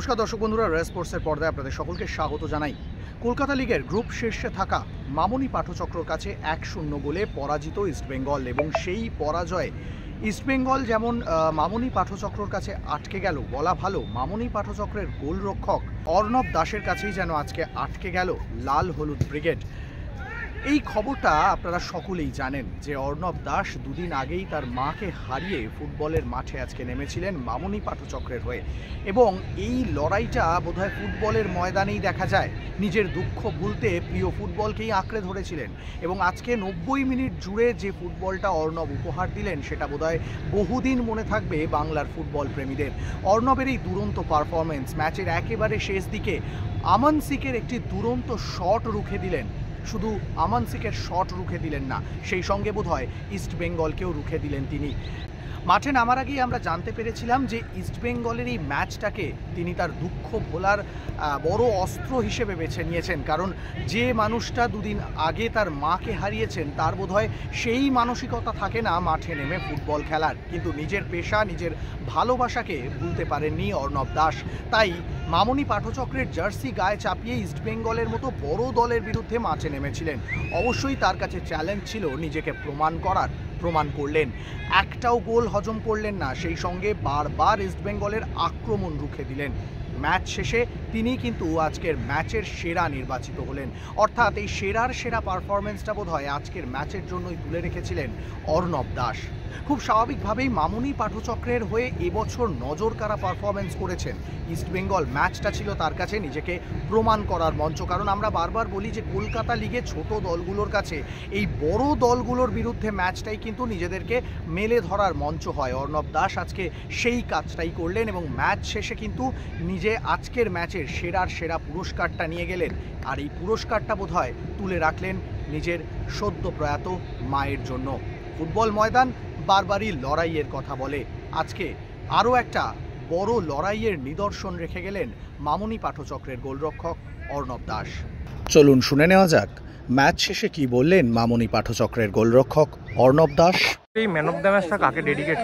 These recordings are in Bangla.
নমস্কার দর্শক বন্ধুরা, রে স্পোর্টসের পর্দায় আপনাদের সকলকে স্বাগত জানাই। কলকাতা লিগের গ্রুপ শীর্ষে থাকা মামনি পাঠচক্রর কাছে 1-0 গোলে পরাজিত ইস্টবেঙ্গল এবং সেই পরাজয়ে ইস্টবেঙ্গল যেমন মামনি পাঠচক্রর কাছে আটকে গেল, বলা ভালো মামনি পাঠচক্রের গোলরক্ষক অর্ণব দাসের কাছেই যেন আজকে আটকে গেল লাল হলুদ ব্রিগেড। এই খবরটা আপনারা সকলেই জানেন যে অর্ণব দাস দুদিন আগেই তার মাকে হারিয়ে ফুটবলের মাঠে আজকে নেমেছিলেন মামনি পাঠচক্রের হয়ে, এবং এই লড়াইটা বোধহয় ফুটবলের ময়দানেই দেখা যায়। নিজের দুঃখ ভুলতে প্রিয় ফুটবলকেই আঁকড়ে ধরেছিলেন এবং আজকে 90 মিনিট জুড়ে যে ফুটবলটা অর্ণব উপহার দিলেন সেটা বোধহয় বহুদিন মনে থাকবে বাংলার ফুটবল প্রেমীদের। অর্ণবের এই দুরন্ত পারফরমেন্স, ম্যাচের একেবারে শেষ দিকে আমান সিকের একটি দুরন্ত শট রুখে দিলেন। শুধু আমান সিকের শট রুখে দিলেন না, সেই সঙ্গে বোধহয় ইস্টবেঙ্গলকেও রুখে দিলেন তিনি। মাঠে নামার আগেই আমরা জানতে পেরেছিলাম যে ইস্টবেঙ্গলের এই ম্যাচটাকে তিনি তার দুঃখ ভোলার বড় অস্ত্র হিসেবে বেছে নিয়েছেন, কারণ যে মানুষটা দুদিন আগে তার মাকে হারিয়েছেন তার বোধহয় সেই মানসিকতা থাকে না মাঠে নেমে ফুটবল খেলার, কিন্তু নিজের পেশা, নিজের ভালোবাসাকে ভুলতে পারেননি অর্ণব দাস। তাই মামনি পাঠচক্রের জার্সি গায়ে চাপিয়ে ইস্টবেঙ্গলের মতো বড় দলের বিরুদ্ধে মাঠে নেমেছিলেন। অবশ্যই তার কাছে চ্যালেঞ্জ ছিল নিজেকে প্রমাণ করলেন। একটাও গোল হজম করলেন না, সেই সঙ্গে বারবার ইস্টবেঙ্গলের আক্রমণ রুখে দিলেন। ম্যাচ শেষে তিনি কিন্তু আজকের ম্যাচের সেরা নির্বাচিত হলেন, অর্থাৎ এই সেরা পারফরমেন্সটা বোধহয় আজকের ম্যাচের জন্যই তুলে রেখেছিলেন অর্ণব দাস। খুব স্বাভাবিকভাবেই মামনি পাঠচক্রের হয়ে এবছর নজরকাড়া পারফরমেন্স করেছেন ইস্টবেঙ্গল। ম্যাচটা ছিল তার কাছে নিজেকে প্রমাণ করার মঞ্চ, কারণ আমরা বারবার বলি যে কলকাতা লিগে ছোট দলগুলোর কাছে এই বড় দলগুলোর বিরুদ্ধে ম্যাচটাই কিন্তু নিজেদেরকে মেলে ধরার মঞ্চ হয়। অর্ণব দাস আজকে সেই কাজটাই করলেন এবং ম্যাচ শেষে কিন্তু নিজে আজকের ম্যাচের সেরা পুরস্কারটা নিয়ে গেলেন, আর এই পুরস্কারটা বোধহয় তুলে রাখলেন নিজের সদ্য প্রয়াত মায়ের জন্য। ফুটবল ময়দান বারবারই লড়াইয়ের কথা বলে, আজকে আরও একটা বড় লড়াইয়ের নিদর্শন রেখে গেলেন মামনি পাঠচক্রের গোলরক্ষক অর্ণব দাস। চলুন শুনে নেওয়া যাক ম্যাচ শেষে কি বললেন মামনি পাঠচক্রের গোলরক্ষক অর্ণব দাস। এই ম্যান অফ দ্য ম্যাচটা কাকে ডেডিকেট?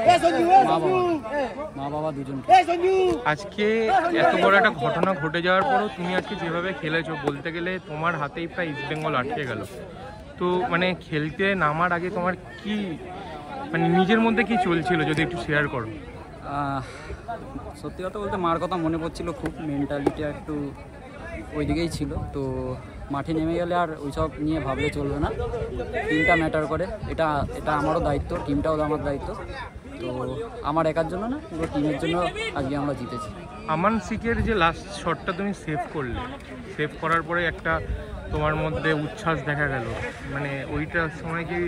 মা বাবা দুজন। আজকে এত বড় একটা ঘটনা ঘটে যাওয়ার পরও তুমি আজকে যেভাবে খেলেছো, বলতে গেলে তোমার হাতেই প্রায় ইস্টবেঙ্গল আটকে গেল। তো মানে খেলতে নামার আগে তোমার কি মানে নিজের মধ্যে কি চলছিল, যদি একটু শেয়ার করো। সত্যি কথা বলতে মার কথা মনে পড়ছিল খুব, মেন্টালিটিটা একটু ওই দিকেই ছিল। তো মাঠে নেমে গেলে আর ওইসব নিয়ে ভাবলে চলবে না, টিমটা ম্যাটার করে। এটা আমারও দায়িত্ব, টিমটাও আমার দায়িত্ব। তো আমার একার জন্য না, পুরো টিমের জন্য আজকে আমরা জিতেছি। আমান সিকের যে লাস্ট শটটা তুমি সেভ করলে, সেভ করার পরে একটা তোমার মধ্যে উচ্ছ্বাস দেখা গেল, মানে ওইটার সময় কি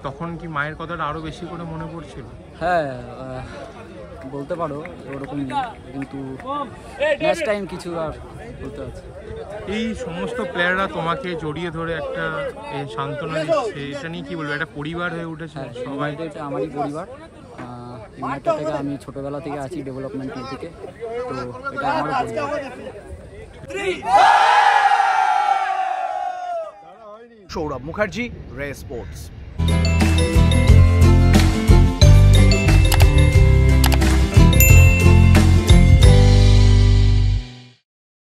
তখন কি মায়ের কথাটা আরও বেশি করে মনে পড়ছিল? হ্যাঁ, বলতে পারো ওরকমই, কিন্তু নেক্সট টাইম কিছু আর বলতে পারছি। এই সমস্ত প্লেয়াররা তোমাকে জড়িয়ে ধরে একটা সান্ত্বনা দিচ্ছে, এটা নিয়ে কি বলবো, একটা পরিবার হয়ে উঠেছে সবাই। এটা আমারই পরিবার, ইউনাইটেড থেকে আমি ছোটোবেলা থেকে আছি, ডেভেলপমেন্ট টিম থেকে। তো এটা আমারও পরিবার। সৌরভ মুখার্জি, রে স্পোর্টস।